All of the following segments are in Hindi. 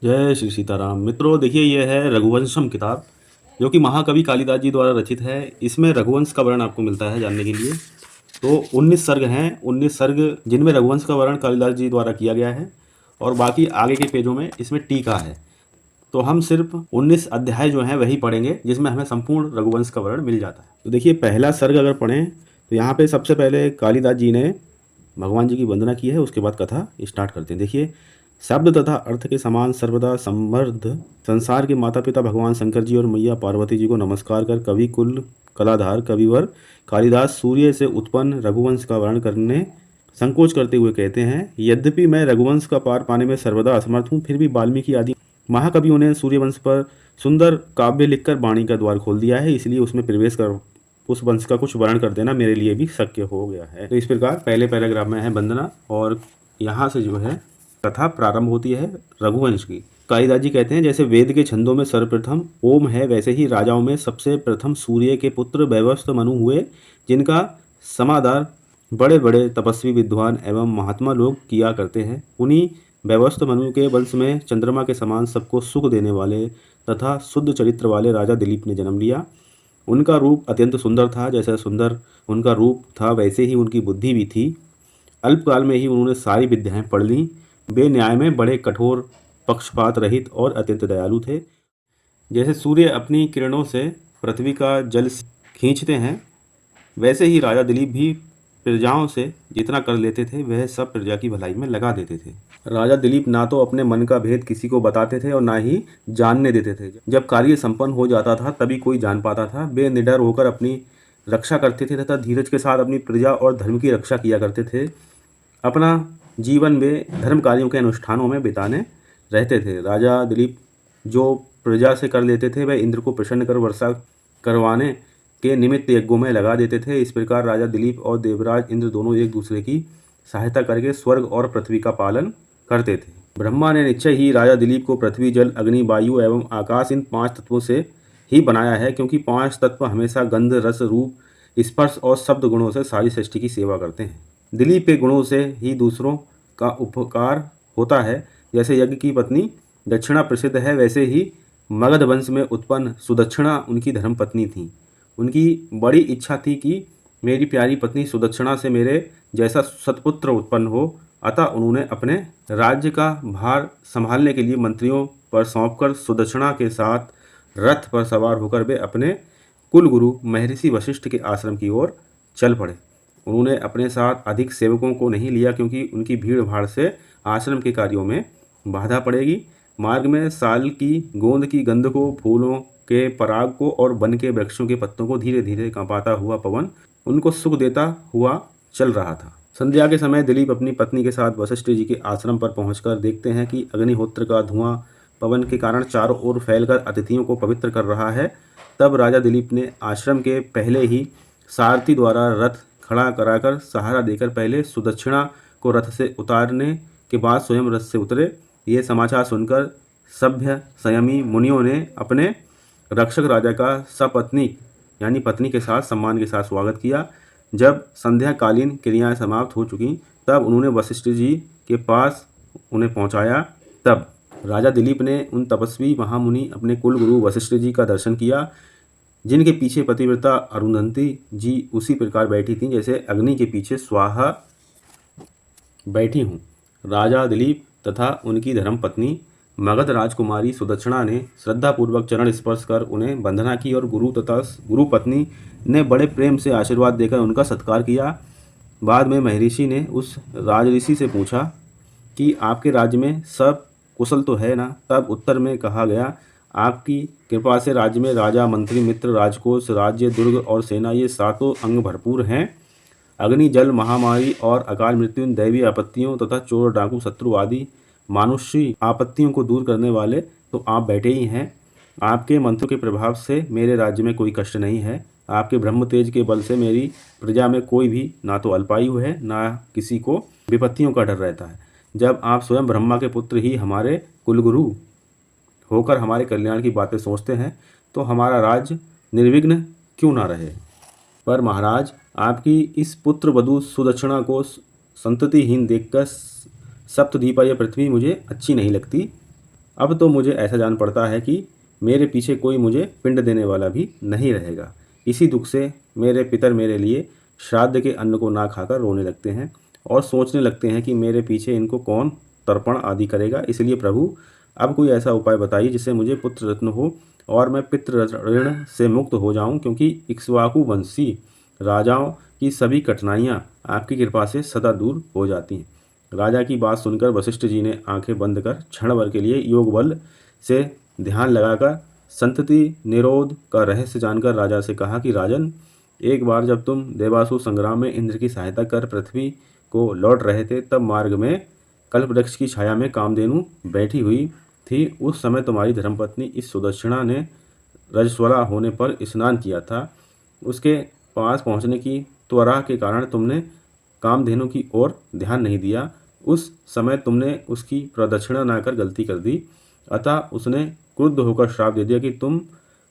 जय श्री सीताराम। मित्रों, देखिए ये है रघुवंशम किताब, जो कि महाकवि कालिदास जी द्वारा रचित है। इसमें रघुवंश का वर्णन आपको मिलता है जानने के लिए। तो 19 सर्ग हैं, 19 सर्ग जिनमें रघुवंश का वर्णन कालिदास जी द्वारा किया गया है, और बाकी आगे के पेजों में इसमें टीका है। तो हम सिर्फ 19 अध्याय जो हैं वही पढ़ेंगे, जिसमें हमें संपूर्ण रघुवंश का वर्णन मिल जाता है। तो देखिए, पहला सर्ग अगर पढ़ें तो यहाँ पे सबसे पहले कालिदास जी ने भगवान जी की वंदना की है। उसके बाद कथा स्टार्ट करते हैं। देखिए, शब्द तथा अर्थ के समान सर्वदा समृद्ध संसार के माता पिता भगवान शंकर जी और मैया पार्वती जी को नमस्कार कर कवि कुल कलाधार कविवर कालिदास सूर्य से उत्पन्न रघुवंश का वर्णन करने संकोच करते हुए कहते हैं, यद्यपि मैं रघुवंश का पार पाने में सर्वदा असमर्थ हूँ, फिर भी वाल्मीकि आदि महाकवियों ने सूर्यवंश पर सुंदर काव्य लिखकर वाणी का द्वार खोल दिया है, इसलिए उसमें प्रवेश कर उस वंश का कुछ वर्णन कर देना मेरे लिए भी शक्य हो गया है। तो इस प्रकार पहले पैराग्राफ में है वंदना, और यहाँ से जो है कथा प्रारंभ होती है रघुवंश की। कालिदास जी कहते हैं, जैसे वेद के छंदों में सर्वप्रथम ओम है, वैसे ही राजाओं में सबसे प्रथम सूर्य के पुत्र वैवस्वत मनु हुए, जिनका समादर बड़े बड़े तपस्वी विद्वान एवं महात्मा लोग किया करते हैं। उन्हीं वैवस्वत मनु के वंश में चंद्रमा के समान सबको सुख देने वाले तथा शुद्ध चरित्र वाले राजा दिलीप ने जन्म लिया। उनका रूप अत्यंत सुंदर था, जैसा सुंदर उनका रूप था वैसे ही उनकी बुद्धि भी थी। अल्पकाल में ही उन्होंने सारी विद्याएं पढ़ लीं। वे न्याय में बड़े कठोर, पक्षपात रहित और अत्यंत दयालु थे। जैसे सूर्य अपनी किरणों से पृथ्वी का जल खींचते हैं, वैसे ही राजा दिलीप भी प्रजाओं से जितना कर लेते थे वह सब प्रजा की भलाई में लगा देते थे। राजा दिलीप ना तो अपने मन का भेद किसी को बताते थे और ना ही जानने देते थे। जब कार्य संपन्न हो जाता था तभी कोई जान पाता था। वे निडर होकर अपनी रक्षा करते थे तथा धीरज के साथ अपनी प्रजा और धर्म की रक्षा किया करते थे। अपना जीवन में धर्म कार्यों के अनुष्ठानों में बिताने रहते थे। राजा दिलीप जो प्रजा से कर लेते थे वह इंद्र को प्रसन्न कर वर्षा करवाने के निमित्त यज्ञों में लगा देते थे। इस प्रकार राजा दिलीप और देवराज इंद्र दोनों एक दूसरे की सहायता करके स्वर्ग और पृथ्वी का पालन करते थे। ब्रह्मा ने निश्चय ही राजा दिलीप को पृथ्वी, जल, अग्नि, वायु एवं आकाश इन 5 तत्वों से ही बनाया है, क्योंकि 5 तत्व हमेशा गंध, रस, रूप, स्पर्श और शब्द गुणों से सारी सृष्टि की सेवा करते हैं। दिलीप के गुणों से ही दूसरों का उपकार होता है। जैसे यज्ञ की पत्नी दक्षिणा प्रसिद्ध है, वैसे ही मगध वंश में उत्पन्न सुदक्षिणा उनकी धर्मपत्नी थी। उनकी बड़ी इच्छा थी कि मेरी प्यारी पत्नी सुदक्षिणा से मेरे जैसा सत्पुत्र उत्पन्न हो, अतः उन्होंने अपने राज्य का भार संभालने के लिए मंत्रियों पर सौंपकर सुदक्षिणा के साथ रथ पर सवार होकर वे अपने कुलगुरु महर्षि वशिष्ठ के आश्रम की ओर चल पड़े। उन्होंने अपने साथ अधिक सेवकों को नहीं लिया, क्योंकि उनकी भीड़ भाड़ से आश्रम के कार्यों में बाधा पड़ेगी। मार्ग में साल की गोंद की गंध को, फूलों के पराग को और वन के वृक्षों के पत्तों को धीरे धीरे कांपाता हुआ पवन उनको सुख देता हुआ चल रहा था। संध्या के समय दिलीप अपनी पत्नी के साथ वशिष्ठ जी के आश्रम पर पहुंचकर देखते हैं कि अग्निहोत्र का धुआं पवन के कारण चारों ओर फैलकर अतिथियों को पवित्र कर रहा है। तब राजा दिलीप ने आश्रम के पहले ही सारथी द्वारा रथ खड़ा कराकर सहारा देकर पहले सुदक्षिणा को रथ से उतारने के बाद स्वयं रथ से उतरे। ये समाचार सुनकर सभ्य संयमी मुनियों ने अपने रक्षक राजा का सपत्नीक यानी पत्नी के साथ सम्मान के साथ स्वागत किया। जब संध्याकालीन क्रियाएं समाप्त हो चुकी तब उन्होंने वशिष्ठ जी के पास उन्हें पहुंचाया। तब राजा दिलीप ने उन तपस्वी महामुनि अपने कुलगुरु वशिष्ठ जी का दर्शन किया, जिनके पीछे पतिव्रता अरुंधति जी उसी प्रकार बैठी थीं जैसे अग्नि के पीछे स्वाहा बैठी हूँ। राजा दिलीप तथा उनकी धर्मपत्नी मगध राजकुमारी सुदक्षिणा ने श्रद्धापूर्वक चरण स्पर्श कर उन्हें वंदना की और गुरु तथा गुरु पत्नी ने बड़े प्रेम से आशीर्वाद देकर उनका सत्कार किया। बाद में महर्षि ने उस राजऋषि से पूछा कि आपके राज्य में सब कुशल तो है ना? तब उत्तर में कहा गया, आपकी कृपा से राज्य में राजा, मंत्री, मित्र, राजकोष, राज्य, दुर्ग और सेना ये 7 अंग भरपूर हैं। अग्नि, जल, महामारी और अकाल मृत्यु, दैवीय आपत्तियों तथा चोर, डाकू, शत्रु आदि मानुषी आपत्तियों को दूर करने वाले तो आप बैठे ही हैं। आपके मंत्रों के प्रभाव से मेरे राज्य में कोई कष्ट नहीं है। आपके ब्रह्म तेज के बल से मेरी प्रजा में कोई भी ना तो अल्पायु है, ना किसी को विपत्तियों का डर रहता है। जब आप स्वयं ब्रह्मा के पुत्र ही हमारे कुलगुरु होकर हमारे कल्याण की बातें सोचते हैं, तो हमारा राज्य निर्विघ्न क्यों ना रहे? पर महाराज, आपकी इस पुत्र वधू सुदक्षिणा को संततिहीन देखकर सप्तद्वीपा यह पृथ्वी मुझे अच्छी नहीं लगती। अब तो मुझे ऐसा जान पड़ता है कि मेरे पीछे कोई मुझे पिंड देने वाला भी नहीं रहेगा। इसी दुख से मेरे पितर मेरे लिए श्राद्ध के अन्न को ना खाकर रोने लगते हैं और सोचने लगते हैं कि मेरे पीछे इनको कौन तर्पण आदि करेगा। इसलिए प्रभु अब कोई ऐसा उपाय बताइए जिससे मुझे पुत्र रत्न हो और मैं पितृ ऋण से मुक्त हो जाऊं, क्योंकि इक्ष्वाकु वंशी राजाओं की सभी कठिनाइयां आपकी कृपा से सदा दूर हो जाती हैं। राजा की बात सुनकर वशिष्ठ जी ने आंखें बंद कर क्षण भर के लिए योग बल से ध्यान लगाकर संतति निरोध का रहस्य जानकर राजा से कहा कि राजन, एक बार जब तुम देवासुर संग्राम में इंद्र की सहायता कर पृथ्वी को लौट रहे थे, तब मार्ग में कल्पवृक्ष की छाया में कामधेनु बैठी हुई थी। उस समय तुम्हारी धर्मपत्नी इस सुदक्षिणा ने रजस्वला होने पर स्नान किया था। उसके पास पहुंचने की त्वरा के कारण तुमने कामधेनु की ओर ध्यान नहीं दिया। उस समय तुमने उसकी प्रदक्षिणा ना कर गलती कर दी, अतः उसने क्रुद्ध होकर श्राप दे दिया कि तुम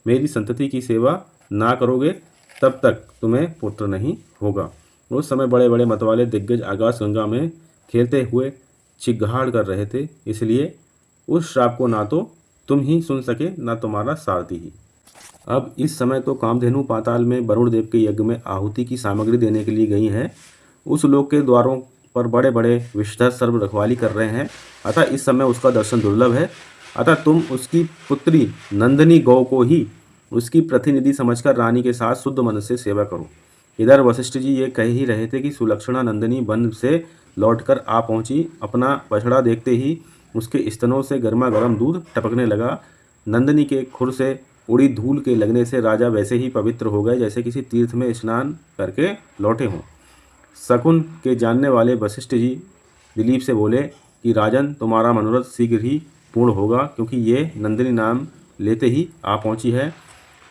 मेरी संतति की सेवा ना करोगे तब तक तुम्हें पुत्र नहीं होगा। उस समय बड़े बड़े मतवाले दिग्गज आकाश गंगा में खेलते हुए चिघाड़ कर रहे थे, इसलिए उस श्राप को ना तो तुम ही सुन सके ना तुम्हारा सारथी ही। अब इस समय तो कामधेनु पाताल में वरुण देव के यज्ञ में आहुति की सामग्री देने के लिए गई है। उस लोक के द्वारों पर बड़े बड़े विषधर सर्व रखवाली कर रहे हैं, अतः इस समय उसका दर्शन दुर्लभ है। अतः तुम उसकी पुत्री नंदिनी गौ को ही उसकी प्रतिनिधि समझकर रानी के साथ शुद्ध मन से सेवा करो। इधर वशिष्ठ जी ये कह ही रहे थे कि सुलक्षणा नंदिनी वन से लौटकर आ पहुंची। अपना बछड़ा देखते ही उसके स्तनों से गर्मा गर्म दूध टपकने लगा। नंदिनी के खुर से उड़ी धूल के लगने से राजा वैसे ही पवित्र हो गए जैसे किसी तीर्थ में स्नान करके लौटे हों। शकुन के जानने वाले वशिष्ठ जी दिलीप से बोले कि राजन, तुम्हारा मनोरथ शीघ्र ही पूर्ण होगा, क्योंकि ये नंदिनी नाम लेते ही आ पहुंची है।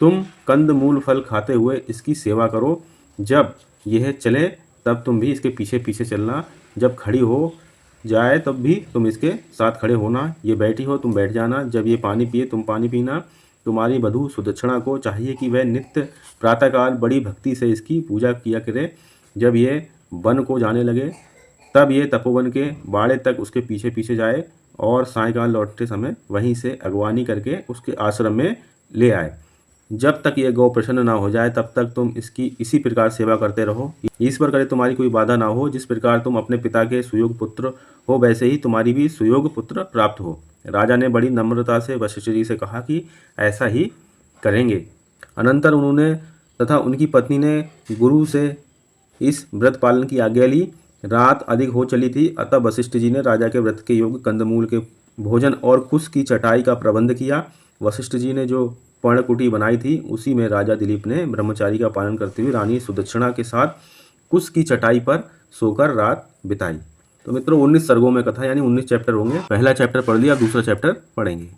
तुम कंद मूल फल खाते हुए इसकी सेवा करो। जब यह चले तब तुम भी इसके पीछे पीछे चलना। जब खड़ी हो जाए तब भी तुम इसके साथ खड़े होना। ये बैठी हो तुम बैठ जाना। जब ये पानी पिए तुम पानी पीना। तुम्हारी वधू सुदक्षिणा को चाहिए कि वह नित्य प्रातःकाल बड़ी भक्ति से इसकी पूजा किया करे। जब ये वन को जाने लगे तब ये तपोवन के बाड़े तक उसके पीछे पीछे जाए और सायंकाल लौटते समय वहीं से अगवानी करके उसके आश्रम में ले आए। जब तक ये गौ प्रसन्न ना हो जाए तब तक तुम इसकी इसी प्रकार सेवा करते रहो। ईश्वर करे तुम्हारी कोई बाधा ना हो। जिस प्रकार तुम अपने पिता के सुयोग पुत्र हो वैसे ही तुम्हारी भी सुयोग पुत्र प्राप्त हो। राजा ने बड़ी नम्रता से वशिष्ठ जी से कहा कि ऐसा ही करेंगे। अनंतर उन्होंने तथा उनकी पत्नी ने गुरु से इस व्रत पालन की आज्ञा ली। रात अधिक हो चली थी, अतः वशिष्ठ जी ने राजा के व्रत के योग्य कंदमूल के भोजन और कुश की चटाई का प्रबंध किया। वशिष्ठ जी ने जो पर्णकुटी बनाई थी उसी में राजा दिलीप ने ब्रह्मचारी का पालन करते हुए रानी सुदक्षिणा के साथ कुश की चटाई पर सोकर रात बिताई। तो मित्रों 19 सर्गों में कथा यानी 19 चैप्टर होंगे। पहला चैप्टर पढ़ लिया, दूसरा चैप्टर पढ़ेंगे।